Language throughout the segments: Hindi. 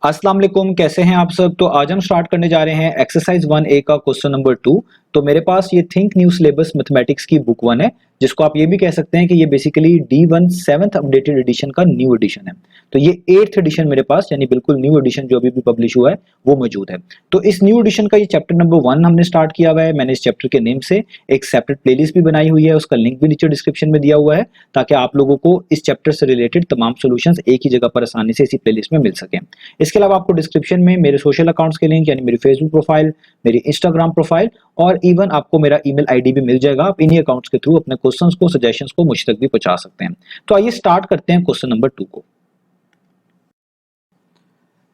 अस्सलाम वालेकुम, कैसे हैं आप सब। तो आज हम स्टार्ट करने जा रहे हैं एक्सरसाइज 1A का क्वेश्चन नंबर 2। तो मेरे पास ये थिंक न्यू सिलेबस मैथमेटिक्स की बुक 1 है, जिसको आप ये भी कह सकते हैं कि ये basically D1 7th updated addition का न्यू एडिशन है। तो ये 8th एडिशन मेरे पास, यानी बिल्कुल न्यू एडिशन जो अभी भी पब्लिश हुआ है वो मौजूद है। तो इस न्यू एडिशन का ये चैप्टर नंबर 1 हमने स्टार्ट किया हुआ है। मैंने इस चैप्टर के नेम से एक सेपरेट प्लेलिस्ट भी बनाई हुई है, उसका लिंक भी नीचे डिस्क्रिप्शन में दिया हुआ है, ताकि आप लोगों को इस चैप्टर से रिलेटेड तमाम सॉल्यूशंस एक ही जगह पर आसानी से इसी प्लेलिस्ट में मिल सके। इसके अलावा आपको डिस्क्रिप्शन में मेरे सोशल अकाउंट्स के लिंक, यानी मेरी फेसबुक प्रोफाइल, मेरी इंस्टाग्राम प्रोफाइल और इवन आपको मेरा ईमेल आईडी भी मिल जाएगा। आप इन्हीं अकाउंट्स के थ्रू अपने क्वेश्चंस को, सजेशंस को मुझ तक भी पहुंचा सकते हैं। तो आइए स्टार्ट करते हैं क्वेश्चन नंबर 2 को।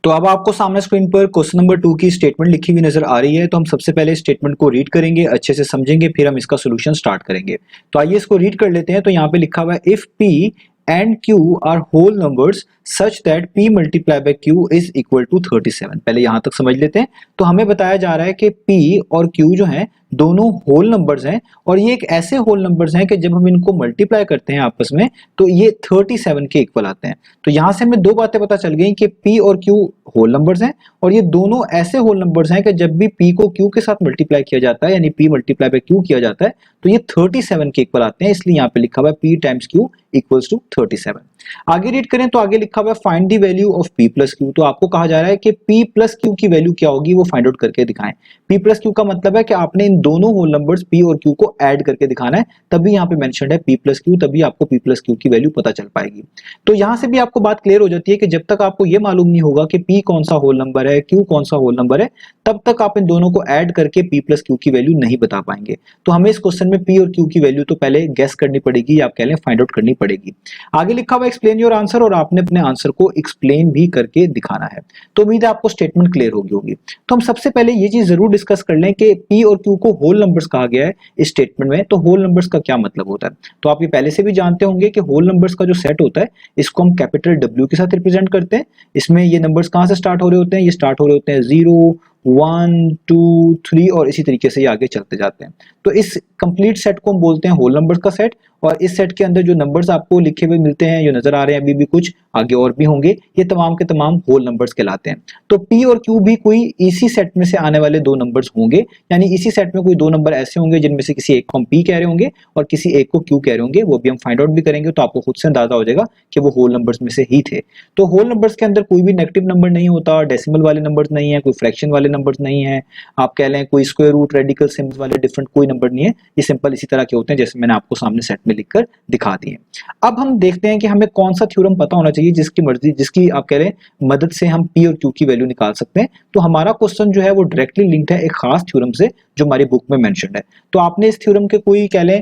तो अब आपको सामने स्क्रीन पर क्वेश्चन नंबर 2 की स्टेटमेंट लिखी हुई नजर आ रही है। तो हम सबसे पहले स्टेटमेंट को रीड करेंगे, अच्छे से समझेंगे, फिर हम इसका सोल्यूशन स्टार्ट करेंगे। तो आइए इसको रीड कर लेते हैं। तो यहाँ पे लिखा हुआ है, if P and Q are whole numbers such that P multiplied by Q is equal to 37। पहले यहां तक समझ लेते हैं। तो हमें बताया जा रहा है कि P और Q जो हैं दोनों होल नंबर्स हैं, और ये एक ऐसे होल नंबर्स हैं कि जब हम इनको मल्टीप्लाई करते हैं आपस में तो ये 37 के इक्वल आते हैं। तो यहां से हमें दो बातें पता चल गई कि P और Q होल नंबर्स हैं, और ये दोनों ऐसे होल नंबर्स हैं कि जब भी P को Q के साथ मल्टीप्लाई किया जाता है, यानी P मल्टीप्लाई बाय Q किया जाता है, तो ये 37 के इक्वल आते हैं। इसलिए यहाँ पे लिखा हुआ है P times Q equals to 37। आगे रीड करें तो आगे लिखा हुआ है find the value of P plus Q। तो आपको कहा जा रहा है कि P प्लस Q की वैल्यू क्या होगी वो फाइंड आउट करके दिखाएं। P प्लस Q का मतलब है कि आपने इन दोनों होल नंबर्स P और Q को ऐड करके दिखाना है, तभी यहाँ पे मेंशन्ड है P प्लस Q, तभी आपको P प्लस Q की वैल्यू पता चल पाएगी। तो यहाँ से भी आपको बात क्लियर हो जाती है कि जब तक आपको ये मालूम नहीं होगा कि P कौन सा होल नंबर है, Q कौन सा होल नंबर है, तब तक आप इन दोनों को ऐड करके P प्लस Q की वैल्यू नहीं बता पाएंगे। तो हमें इस क्वेश्चन में P और Q की वैल्यू तो पहले गेस करनी पड़ेगी, आप कह लें फाइंड आउट करनी पड़ेगी। आगे लिखा हुआ एक्सप्लेन योर आंसर, और आपने अपने आंसर को एक्सप्लेन भी करके दिखाना है। तो उम्मीद है आपको स्टेटमेंट क्लियर होगी। तो हम सबसे पहले ये चीज जरूर डिस्कस कर लें कि P और Q को होल नंबर्स कहा गया है इस स्टेटमेंट में। तो होल नंबर्स का क्या मतलब होता है, तो आप ये पहले से भी जानते होंगे कि होल नंबर्स का जो सेट होता है इसको हम कैपिटल W के साथ रिप्रेजेंट करते हैं। इसमें ये नंबर्स कहां से स्टार्ट हो रहे होते हैं, ये स्टार्ट हो रहे होते हैं 0 1 2 3 और इसी तरीके से ये आगे चलते जाते हैं। तो इस कंप्लीट सेट को हम बोलते हैं होल नंबर्स का सेट। और इस सेट के अंदर जो नंबर्स आपको लिखे हुए मिलते हैं, जो नजर आ रहे हैं अभी भी, कुछ आगे और भी होंगे, ये तमाम के तमाम होल नंबर्स कहलाते हैं। तो P और Q भी कोई इसी सेट में से आने वाले दो नंबर्स होंगे, यानी इसी सेट में कोई दो नंबर ऐसे होंगे जिनमें से किसी एक को हम P कह रहे होंगे और किसी एक को Q कह रहे होंगे। वो भी हम फाइंड आउट भी करेंगे, तो आपको खुद से अंदाजा हो जाएगा कि वो होल नंबर्स में से ही थे। तो होल नंबर्स के अंदर कोई भी नेगेटिव नंबर नहीं होता, डेसिमल वाले नंबर्स नहीं है, कोई फ्रैक्शन वाले नंबर्स नहीं है, आप कह लें कोई स्क्वायर रूट, रेडिकल, सिम्स वाले डिफरेंट कोई नंबर नहीं है। ये सिंपल इसी तरह के होते हैं जैसे मैंने आपको सामने सेट में लिखकर दिखा दिए। अब हम देखते हैं कि हमें कौन सा थ्योरम पता होना चाहिए जिसकी मर्जी, जिसकी आप कह रहे हैं मदद से हम P और Q की वैल्यू निकाल सकते हैं। तो हमारा क्वेश्चन जो है वो डायरेक्टली लिंक्ड है एक खास थ्योरम से जो हमारी बुक में मेंशन्ड है। तो आपने इस थ्योरम के कोई कह लें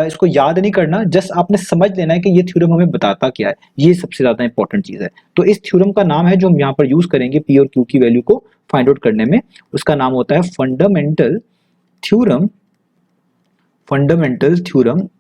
इसको याद नहीं करना, जस्ट आपने समझ लेना है कि ये थ्योरम हमें बताता क्या है। ये सबसे ज्यादा इंपॉर्टेंट चीज है। तो इस थ्योरम का नाम है जो हम यहाँ पर यूज करेंगे P और Q की वैल्यू को फाइंड आउट करने में, उसका नाम होता है फंडामेंटल थ्योरम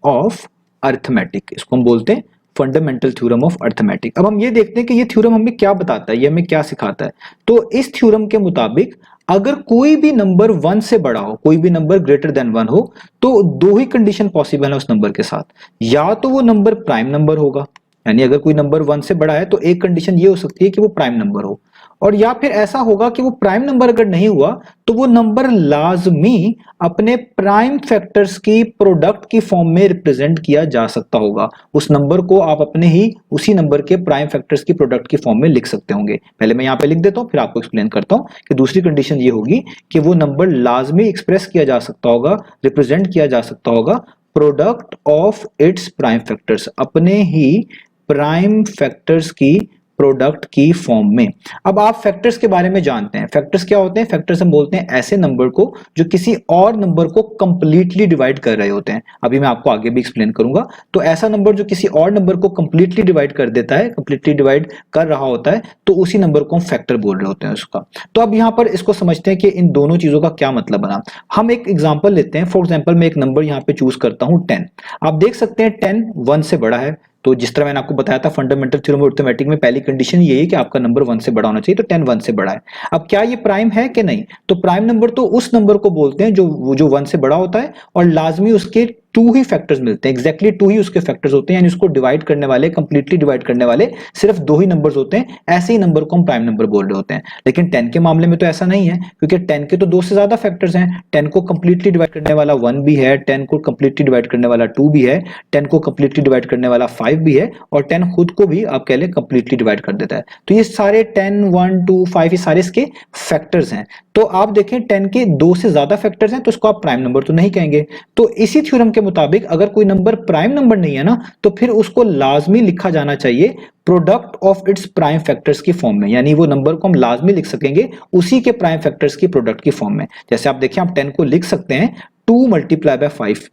ऑफ अर्थमेटिक। इसको हम बोलते हैं फंडामेंटल थ्योरम ऑफ अर्थमेटिक। अब हम ये देखते हैं कि ये थ्योरम हमें क्या बताता है, ये हमें क्या सिखाता है। तो इस थ्योरम के मुताबिक अगर कोई भी नंबर 1 से बड़ा हो, कोई भी नंबर ग्रेटर देन 1 हो, तो दो ही कंडीशन पॉसिबल है उस नंबर के साथ। या तो वो नंबर प्राइम नंबर होगा, यानी अगर कोई नंबर 1 से बड़ा है तो एक कंडीशन ये हो सकती है कि वो प्राइम नंबर हो, और या फिर ऐसा होगा कि वो प्राइम नंबर अगर नहीं हुआ तो वो नंबर लाजमी अपने प्राइम फैक्टर्स की प्रोडक्ट की फॉर्म में रिप्रेजेंट किया जा सकता होगा। उस नंबर को आप अपने ही उसी नंबर के प्राइम फैक्टर्स की प्रोडक्ट की फॉर्म में लिख सकते होंगे। पहले मैं यहाँ पे लिख देता हूँ, फिर आपको एक्सप्लेन करता हूँ कि दूसरी कंडीशन ये होगी कि वो नंबर लाजमी एक्सप्रेस किया जा सकता होगा, रिप्रेजेंट किया जा सकता होगा product of its prime factors, अपने ही प्राइम फैक्टर्स की प्रोडक्ट की फॉर्म में। अब आप फैक्टर्स के बारे में जानते हैं। फैक्टर्स क्या होते हैं, फैक्टर्स हम बोलते हैं ऐसे नंबर को जो किसी और नंबर को कंप्लीटली डिवाइड कर रहे होते हैं। अभी मैं आपको आगे भी एक्सप्लेन करूंगा। तो ऐसा नंबर जो किसी और नंबर को कंप्लीटली डिवाइड कर देता है, कंप्लीटली डिवाइड कर रहा होता है, तो उसी नंबर को हम फैक्टर बोल रहे होते हैं उसका। तो अब यहां पर इसको समझते हैं कि इन दोनों चीजों का क्या मतलब बना। हम एक एग्जांपल लेते हैं। फॉर एग्जांपल मैं एक नंबर यहां पे चूज करता हूं 10। आप देख सकते हैं 10 1 से बड़ा है। तो जिस तरह मैंने आपको बताया था फंडामेंटल थ्योरम ऑफ अर्थमेटिक में पहली कंडीशन ये है कि आपका नंबर 1 से बड़ा होना चाहिए, तो 10 1 से बड़ा है। अब क्या ये प्राइम है कि नहीं, तो प्राइम नंबर तो उस नंबर को बोलते हैं जो 1 से बड़ा होता है और लाजमी उसके टू ही फैक्टर्स मिलते हैं, एग्जैक्टली टू ही उसके फैक्टर्स होते हैं, यानी उसको डिवाइड करने वाले, कंप्लीटली डिवाइड करने वाले सिर्फ दो ही नंबर्स होते हैं। ऐसे ही नंबर को हम प्राइम नंबर बोल रहे होते हैं। लेकिन 10 के मामले में तो ऐसा नहीं है, क्योंकि 10 के तो दो से ज्यादा फैक्टर्स हैं। 10 को कंप्लीटली डिवाइड करने वाला 1 भी है, 10 को कंप्लीटली डिवाइड करने वाला 2 भी है, 10 को कंप्लीटली डिवाइड करने वाला 5 भी है, और 10 खुद को भी आप कह लें कंप्लीटली डिवाइड कर देता है। तो ये सारे 10, 1, 2, 5 ये सारे इसके फैक्टर्स हैं। तो आप देखें 10 के दो से ज्यादा फैक्टर्स हैं तो इसको आप प्राइम नंबर तो नहीं कहेंगे। तो इसी थ्योरम के मुताबिक अगर कोई नंबर प्राइम नंबर नहीं है ना, तो फिर उसको लाजमी लिखा जाना चाहिए product of its prime factors की फॉर्म में, यानी वो नंबर को हम लाजमी लिख सकेंगे उसी के प्राइम फैक्टर्स की प्रोडक्ट की फॉर्म में। जैसे आप देखिए, आप 10 को लिख सकते हैं 2 मल्टीप्लाई बाय 5,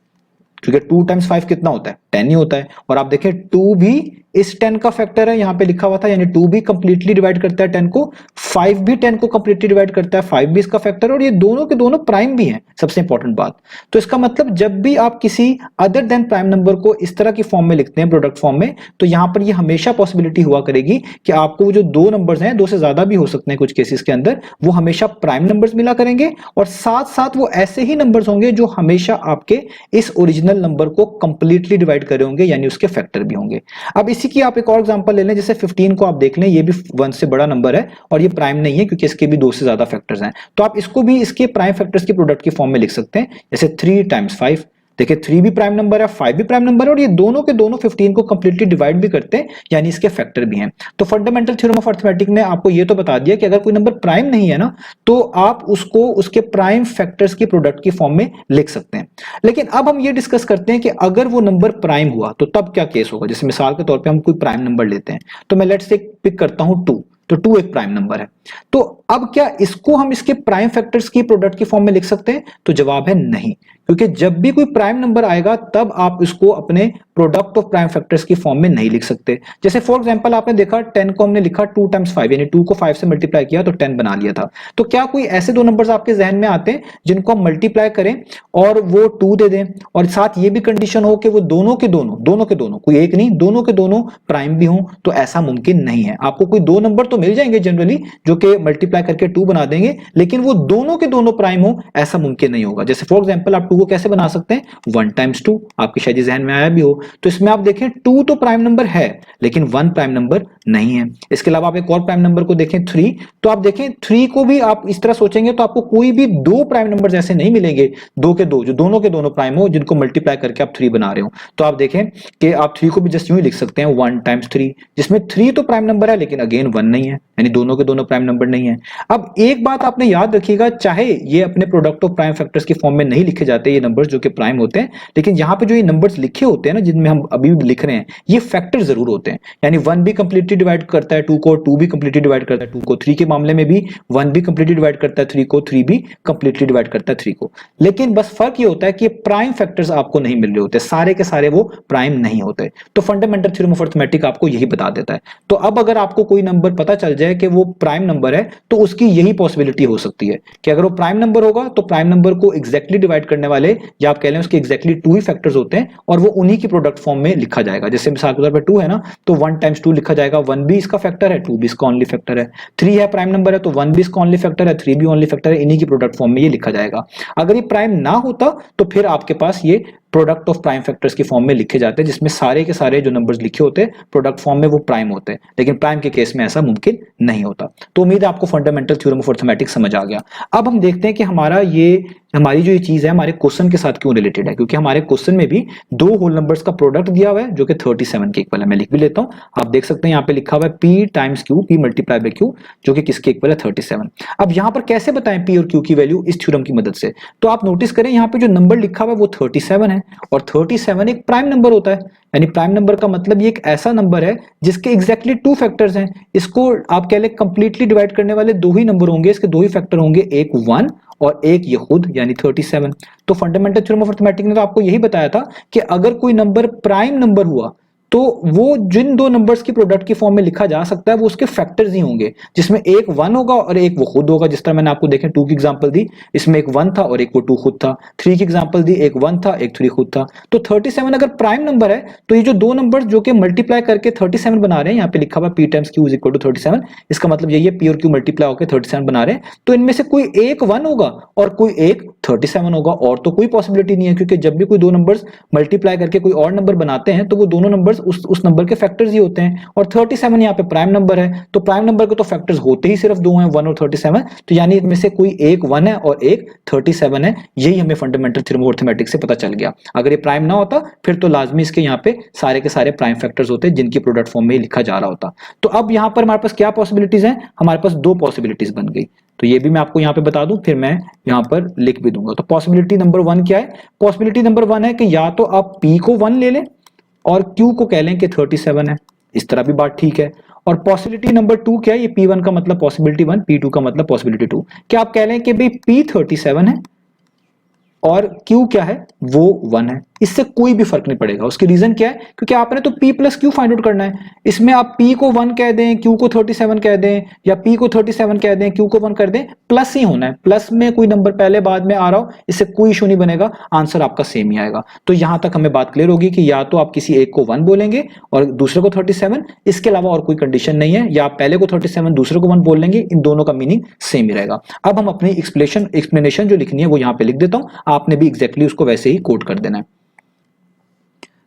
क्योंकि 2 टाइम्स 5 कितना होता है, 10 ही होता है। और आप देखें 2 भी इस 10 का फैक्टर है, यहां पे लिखा हुआ था, यानी 2 भी कंप्लीटली डिवाइड करता है 10 को, 5 भी 10 को कंप्लीटली डिवाइड करता है, 5 भी इसका फैक्टर है, और ये दोनों के दोनों प्राइम भी हैं, सबसे इंपॉर्टेंट बात। तो इसका मतलब जब भी आप किसी अदर देन प्राइम नंबर को इस तरह की फॉर्म में लिखते हैं, प्रोडक्ट फॉर्म में, तो यहां पर ये हमेशा पॉसिबिलिटी हुआ करेगी कि आपको जो दो नंबर्स हैं, दो से ज्यादा भी हो सकते हैं कुछ केसेस के अंदर, वो हमेशा प्राइम नंबर्स मिला करेंगे, और साथ साथ वो ऐसे ही नंबर्स होंगे जो हमेशा आपके इस ओरिजिनल नंबर को कंप्लीटली डिवाइड करे होंगे, यानी उसके फैक्टर भी होंगे। अब इसी की आप एक और एग्जांपल ले लें, जैसे 15 को आप देख लें, ये भी 1 से बड़ा नंबर है और ये प्राइम नहीं है क्योंकि इसके भी दो से ज्यादा फैक्टर्स हैं। तो आप इसको भी इसके प्राइम फैक्टर्स की प्रोडक्ट की फॉर्म में लिख सकते हैं, जैसे 3 टाइम्स 5। देखिए 3 भी प्राइम नंबर है, 5 भी प्राइम नंबर है, और ये दोनों के दोनों 15 को कंप्लीटली डिवाइड भी करते हैं, यानी इसके फैक्टर भी हैं। तो फंडामेंटल थ्योरम ऑफ अरिथमेटिक ने आपको ये तो बता दिया कि अगर कोई नंबर प्राइम नहीं है ना, तो आप उसको उसके प्राइम फैक्टर्स की प्रोडक्ट की फॉर्म में लिख सकते हैं। लेकिन अब हम ये डिस्कस करते हैं कि अगर वो नंबर प्राइम हुआ तो तब क्या केस होगा। जैसे मिसाल के तौर पर हम कोई प्राइम नंबर लेते हैं, तो मैं लेट्स से पिक करता हूं 2, तो 2 एक प्राइम नंबर है। तो अब क्या इसको हम इसके प्राइम फैक्टर्स की प्रोडक्ट की फॉर्म में लिख सकते हैं? तो जवाब है नहीं, क्योंकि जब भी कोई प्राइम नंबर आएगा तब आप इसको अपने प्रोडक्ट ऑफ प्राइम फैक्टर्स की फॉर्म में नहीं लिख सकते। जैसे फॉर एग्जांपल आपने देखा 10 को हमने लिखा 2 टाइम्स 5, यानी 2 को 5 से मल्टीप्लाई किया तो 10 बना लिया था। तो क्या कोई ऐसे दो नंबर्स आपके जहन में आते हैं जिनको हम मल्टीप्लाई करें और वो 2 दे दें, और साथ ये भी कंडीशन हो कि वो दोनों के दोनों कोई एक नहीं, दोनों के दोनों प्राइम भी हों? तो ऐसा मुमकिन नहीं है। आपको कोई दो नंबर तो मिल जाएंगे जनरली जो कि मल्टीप्लाई करके 2 बना देंगे, लेकिन वो दोनों के दोनों प्राइम हो ऐसा मुमकिन नहीं होगा। जैसे फॉर एग्जांपल आप 2 को कैसे बना सकते हैं? 1 टाइम्स 2, आपके शायद जहन में आया भी हो। तो इसमें आप देखें 2 तो प्राइम नंबर है लेकिन 1 प्राइम नंबर नहीं है। इसके अलावा आप एक और प्राइम नंबर को देखें 3, तो आप देखें 3 को भी आप इस तरह सोचेंगे तो आपको कोई भी दो प्राइम नंबर ऐसे नहीं मिलेंगे, दो के दो जो दोनों के दोनों प्राइम हो, जिनको मल्टीप्लाई करके आप 3 बना रहे हो। तो आप देखें कि आप 3 को भी जस्ट यूं ही लिख सकते हैं 1 टाइम्स 3, जिसमें 3 तो प्राइम नंबर है लेकिन अगेन 1 नहीं है, यानी दोनों के दोनों प्राइम नंबर नहीं है। अब एक बात आपने याद रखिएगा, चाहे ये अपने प्रोडक्ट ऑफ प्राइम फैक्टर्स की फॉर्म में नहीं लिखे जाते ये नंबर्स जो कि प्राइम होते हैं, लेकिन यहाँ पे जो ये नंबर्स लिखे होते हैं ना, जिनमें हम अभी भी लिख रहे हैं, ये फैक्टर जरूर होते हैं। यानी 1 भी कंप्लीटली डिवाइड करता है 2 को, 2 भी कंप्लीटली डिवाइड करता है 2 को, 3 के मामले में भी 1 भी कंप्लीटली डिवाइड करता है 3 को, 3 भी कंप्लीटली डिवाइड करता है 3 को। लेकिन बस फर्क ये होता है कि प्राइम फैक्टर्स आपको नहीं मिल रहे होते, सारे के सारे वो प्राइम नहीं होते। तो फंडामेंटल थ्योरम ऑफ अरिथमेटिक आपको यही बता देता है। तो अब अगर आपको कोई नंबर पता चल जाए कि वो प्राइम नंबर है, तो उसकी यही पॉसिबिलिटी हो सकती है कि अगर वो प्राइम नंबर होगा तो प्राइम नंबर को एग्जैक्टली डिवाइड करने वाले, या आप कह लें उसके एग्जैक्टली 2 ही फैक्टर्स होते हैं, और वो उन्हीं की प्रोडक्ट फॉर्म में लिखा जाएगा। जैसे मिसाल के तौर पर 2 है ना, तो 1 टाइम्स 2 लिखा जाएगा, 1 भी इसका फैक्टर है, 2 भी इसका ओनली फैक्टर है। 3 है प्राइम नंबर है तो 1 भी इसका ओनली फैक्टर है, 3 भी ओनली फैक्टर है, इन्हीं की प्रोडक्ट फॉर्म में ये लिखा जाएगा। अगर ये प्राइम ना होता तो फिर आपके पास ये प्रोडक्ट ऑफ प्राइम फैक्टर्स की फॉर्म में लिखे जाते हैं, जिसमें सारे के सारे जो नंबर्स लिखे होते हैं प्रोडक्ट फॉर्म में वो प्राइम होते हैं, लेकिन प्राइम के केस में ऐसा मुमकिन नहीं होता। तो उम्मीद है आपको फंडामेंटल थ्योरम ऑफ अरिथमेटिक समझ आ गया। अब हम देखते हैं कि हमारी जो ये चीज है हमारे क्वेश्चन के साथ क्यों रिलेटेड है, क्योंकि हमारे क्वेश्चन में भी दो होल नंबर्स का प्रोडक्ट दिया हुआ है जो कि 37 के इक्वल है। मैं लिख भी लेता हूं, आप देख सकते हैं यहाँ पे लिखा हुआ है P times Q, P multiply by Q, जो कि किसके इक्वल है 37। अब यहाँ पर कैसे बताएं P और Q की वैल्यू इस थ्योरम की मदद से? तो आप नोटिस करें यहाँ पे जो नंबर लिखा हुआ है वो 37 है, और 37 एक प्राइम नंबर होता है। यानी प्राइम नंबर का मतलब ये एक ऐसा नंबर है जिसके एग्जैक्टली 2 फैक्टर्स हैं। इसको आप कह ले कंप्लीटली डिवाइड करने वाले दो ही नंबर होंगे, इसके दो ही फैक्टर होंगे, एक 1 और एक ये खुद यानी 37। तो फंडामेंटल थ्योरम ऑफ अरिथमेटिक ने तो आपको यही बताया था कि अगर कोई नंबर प्राइम नंबर हुआ तो वो जिन दो नंबर्स की प्रोडक्ट की फॉर्म में लिखा जा सकता है वो उसके फैक्टर्स ही होंगे, जिसमें एक 1 होगा और एक वो खुद होगा। जिस तरह मैंने आपको देखें 2 की एग्जांपल दी, इसमें एक 1 था और एक वो 2 खुद था। 3 की एग्जांपल दी, एक 1 था एक 3 खुद था। तो 37 अगर प्राइम नंबर है तो ये जो दो नंबर जो कि मल्टीप्लाई करके 37 बना रहे हैं, यहाँ पे लिखा हुआ P times Q is equal to 37, इसका मतलब यही है P और Q मल्टीप्लाई होकर 37 बना रहे हैं, तो इनमें से कोई एक 1 होगा और कोई एक 37 होगा, और तो कोई पॉसिबिलिटी नहीं है, क्योंकि जब भी कोई दो नंबर्स मल्टीप्लाई करके कोई और नंबर बनाते हैं तो वो दोनों नंबर्स उस नंबर के फैक्टर्स ही होते हैं, और 37 यहाँ पे प्राइम नंबर है, तो प्राइम नंबर के तो फैक्टर्स होते ही सिर्फ दो हैं, 1 और 37, तो यानी इनमें से कोई एक 1 है और एक 37 है। यही हमें फंडामेंटल थ्योरम ऑफ अरिथमेटिक से पता चल गया। अगर ये प्राइम ना होता फिर तो लाजमी इसके यहाँ पे सारे के सारे प्राइम फैक्टर्स होते जिनकी प्रोडक्ट फॉर्म में लिखा जा रहा होता। तो अब यहाँ पर हमारे पास क्या पॉसिबिलिटीज हैं, हमारे पास दो पॉसिबिलिटीज बन गई, तो ये भी मैं आपको यहाँ पे बता दूं, फिर मैं यहाँ पर लिख भी दूंगा। तो पॉसिबिलिटी नंबर 1 क्या है, पॉसिबिलिटी नंबर 1 है कि या तो आप P को 1 ले लें और Q को कह लें कि 37 है, इस तरह भी बात ठीक है। और पॉसिबिलिटी नंबर 2 क्या है, ये P1 का मतलब पॉसिबिलिटी 1, P2 का मतलब पॉसिबिलिटी 2, क्या आप कह लें कि भाई P 37 है और Q क्या है, वो 1 है। इससे कोई भी फर्क नहीं पड़ेगा। उसकी रीजन क्या है, क्योंकि आपने तो P plus Q find out करना है। इसमें आप P को 1 कह दें, Q को 37 कह दें, या P को 37 कह दें, Q को 1 कर दें, प्लस ही होना है। प्लस में कोई नंबर पहले बाद में आ रहा हो, इससे कोई इशू नहीं बनेगा, आंसर आपका सेम ही आएगा। तो यहां तक हमें बात क्लियर होगी कि या तो आप किसी एक को 1 बोलेंगे और दूसरे को 37, इसके अलावा और कोई कंडीशन नहीं है, या आप पहले को 37 दूसरे को 1 बोल लेंगे, इन दोनों का मीनिंग सेम ही रहेगा। अब हम अपनी एक्सप्लेनेशन जो लिखनी है वो यहां पे लिख देता हूं, आपने भी एग्जैक्टली उसको वैसे ही कोड कर देना है।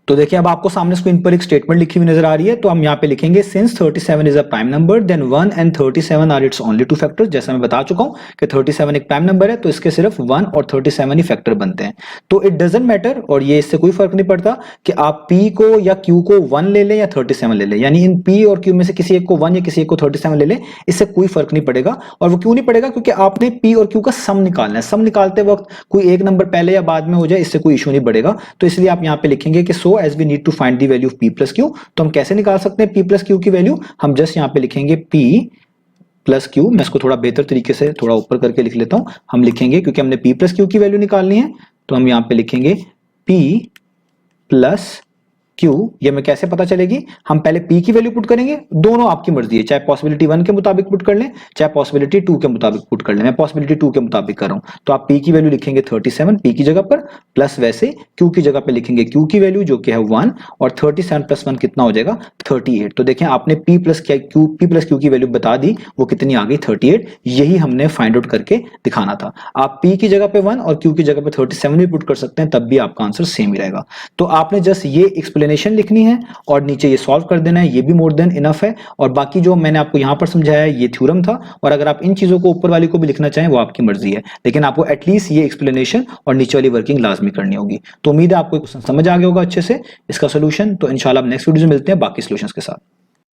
तो देखिए अब आपको सामने स्क्रीन पर एक स्टेटमेंट लिखी हुई नजर आ रही है, तो हम यहाँ पे लिखेंगे since 37 is a prime number then 1 and 37 are its only two factors. जैसा मैं बता चुका हूं कि 37 एक प्राइम नंबर है, तो इसके सिर्फ 1 और 37 ही फैक्टर बनते हैं। तो इट डजंट मैटर, और ये इससे कोई फर्क नहीं पड़ता कि आप P को या Q को 1 ले लें या 37 ले लें, यानी इन P और Q में से किसी एक को 1 या किसी एक को 37 ले लें, इससे कोई फर्क नहीं पड़ेगा। और वो क्यों नहीं पड़ेगा, क्योंकि आपने P और Q का सम निकालना है। सम निकालते वक्त कोई एक नंबर पहले या बाद में हो जाए, इससे कोई इशू नहीं पड़ेगा। तो इसलिए आप यहाँ पे लिखेंगे कि so as we need to find the value of P plus Q, तो हम कैसे निकाल सकते हैं P प्लस Q की वैल्यू, हम जस्ट यहाँ पे लिखेंगे P प्लस Q। मैं इसको थोड़ा बेहतर तरीके से थोड़ा ऊपर करके लिख लेता हूं। हम लिखेंगे, क्योंकि हमने P प्लस Q की वैल्यू निकालनी है, तो हम यहाँ पे लिखेंगे P प्लस Q। ये हमें कैसे पता चलेगी, हम पहले P की वैल्यू पुट करेंगे, दोनों आपकी मर्जी है, चाहे पॉसिबिलिटी 1 के मुताबिक पुट कर लें, चाहे पॉसिबिलिटी 2 के मुताबिक पुट कर लें। मैं पॉसिबिलिटी 2 के मुताबिक कर रहा हूं, तो आप P की वैल्यू लिखेंगे 37 P की जगह पर, प्लस वैसे Q की जगह पे लिखेंगे Q की वैल्यू जो कि है 1, और 37 प्लस 1 कितना हो जाएगा 38। तो देखें आपने P प्लस Q की वैल्यू बता दी, वो कितनी आ गई 38। यही हमने फाइंड आउट करके दिखाना था। आप P की जगह पे 1 और Q की जगह पे 37 भी पुट कर सकते हैं, तब भी आपका आंसर सेम ही रहेगा। तो आपने जस्ट ये एक्सप्लेनेशन लिखनी है और नीचे ये सॉल्व कर देना है, ये भी मोर देन इनफ है। और बाकी जो मैंने आपको यहां पर समझाया है ये थ्योरम था, और अगर आप इन चीजों को ऊपर वाली को भी लिखना चाहें वो आपकी मर्जी है, लेकिन आपको एटलीस्ट ये एक्सप्लेनेशन और नीचे वाली वर्किंग लाजमी करनी होगी। तो उम्मीद है आपको समझ आ गया होगा अच्छे से इसका सोल्यूशन। तो इंशाल्लाह नेक्स्ट वीडियो में मिलते हैं बाकी सोल्यूशंस के साथ।